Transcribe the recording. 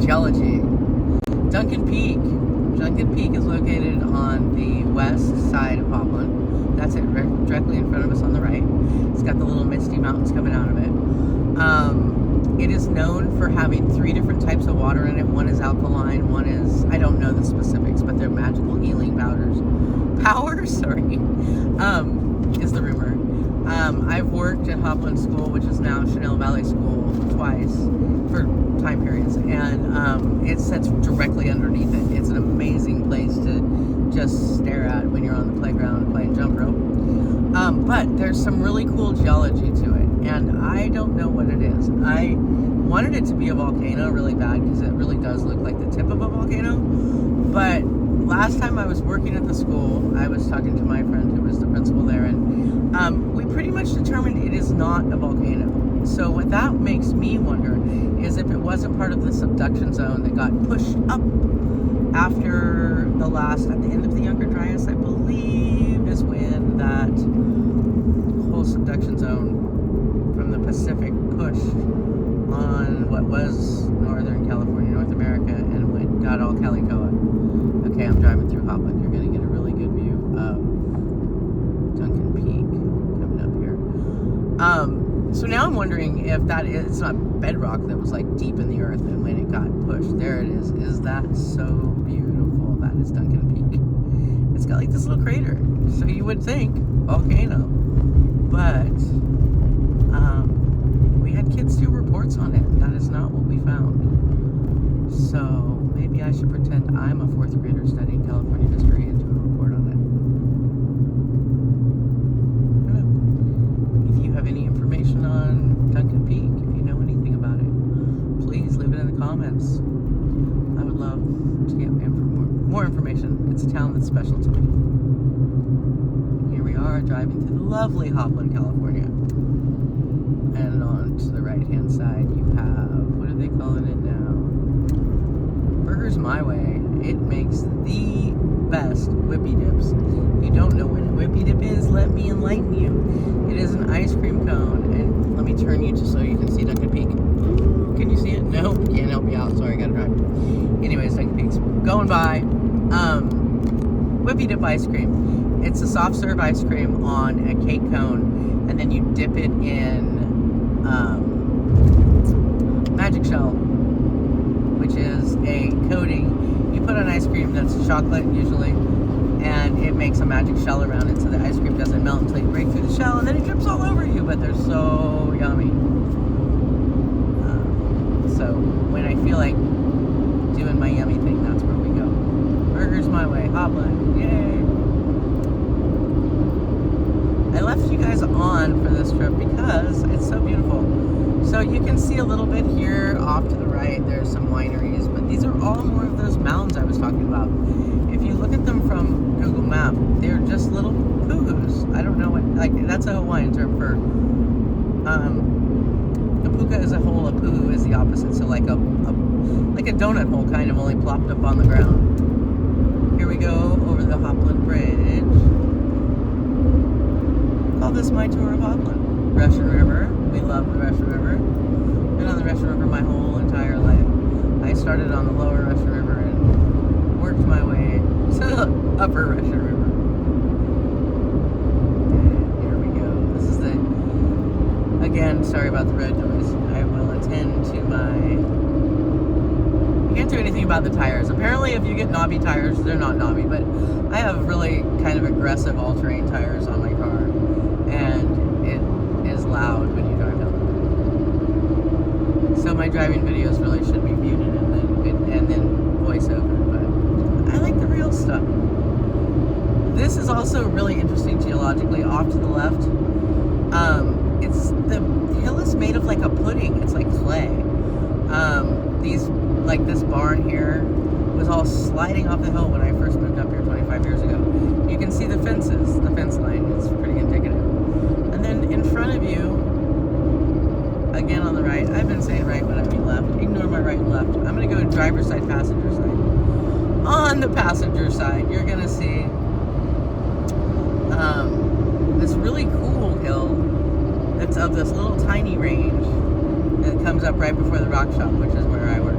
geology. Duncan Peak. Duncan Peak is located on the west side of Hopland. That's it, directly in front of us on the right. It's got the little misty mountains coming out of it. It is known for having 3 different types of water in it. One is alkaline, one is, I don't know the specifics, but they're magical healing powders, is the rumor. I've worked at Hopland School, which is now Chanel Valley School, twice for time periods, and it sits directly underneath it. It's an amazing place to just stare at when you're on the playground playing jump rope. But there's some really cool geology to it, and I don't know what it is. I wanted it to be a volcano really bad because it really does look like the tip of a volcano, but last time I was working at the school, I was talking to my friend who was the principal there, and we pretty much determined it is not a volcano. So what that makes me wonder is if it wasn't part of the subduction zone that got pushed up after at the end of the Younger Dryas, I believe, is when that whole subduction zone from the Pacific pushed on what was Northern California, North America, and got all Calicoa. Okay, I'm driving through Hopland. You're going to get a really good view of Duncan Peak coming up here. So now I'm wondering if it's not bedrock that was like deep in the earth, and when it got pushed, there it is. Is that so beautiful? That is Duncan Peak. It's got like this little crater, so you would think volcano, but we had kids do reports on it, and that is not what we found. So maybe I should pretend I'm a 4th grader studying California history and do a report on it. I don't know. If you have any information on Duncan Peak, if you know anything about it, please leave it in the comments. I would love to get more information. It's a town that's special to me. Here we are driving through the lovely Hopland, California. And on to the right-hand side, you have, what are they calling it now? Burgers My Way. It makes the best whippy dips. If you don't know what a whippy dip is, let me enlighten you. It is an ice cream cone, and let me turn you just so you can see Duncan Peak. Can you see it? No, can't help you out. Sorry, I gotta drive. Anyways, Duncan Peak's going by. Whippy dip ice cream. It's a soft serve ice cream on a cake cone, and then you dip it in magic shell, which is a coating you put on ice cream that's chocolate usually, and it makes a magic shell around it so the ice cream doesn't melt until you break through the shell, and then it drips all over you, but they're so yummy. So when I feel like doing my yummy thing, that's where we go. Burgers My Way, Hopland, yay! I left you guys on for this trip because it's so beautiful. So you can see a little bit here off to the right, there's some wineries, but these are all more of those mounds I was talking about. If you look at them from Google Map, they're just little puhus. I don't know what, like, that's a Hawaiian term for, a puka is a hole, a puhu is the opposite. So like a donut hole, kind of, only plopped up on the ground. Here we go over the Hopland Bridge. Call this my tour of Hopland. Russian River. We love the Russian River. Been on the Russian River my whole entire life. I started on the lower Russian River and worked my way to the upper Russian River. And here we go. This is again, sorry about the road noise. I will attend to you can't do anything about the tires. Apparently if you get knobby tires, they're not knobby, but I have really kind of aggressive all-terrain tires on my car, and it is loud when you drive down the road. So my driving videos really should be muted and then voiceover, but I like the real stuff. This is also really interesting geologically. Off to the left, the hill is made of like a pudding. It's like clay. This barn here was all sliding off the hill when I first moved up here 25 years ago. You can see the fences, the fence line is pretty indicative. And then in front of you, again on the right, I've been saying right when I mean left, ignore my right and left. I'm going to go driver's side, passenger side. On the passenger side, you're going to see this really cool hill that's of this little tiny range that comes up right before the rock shop, which is where I work.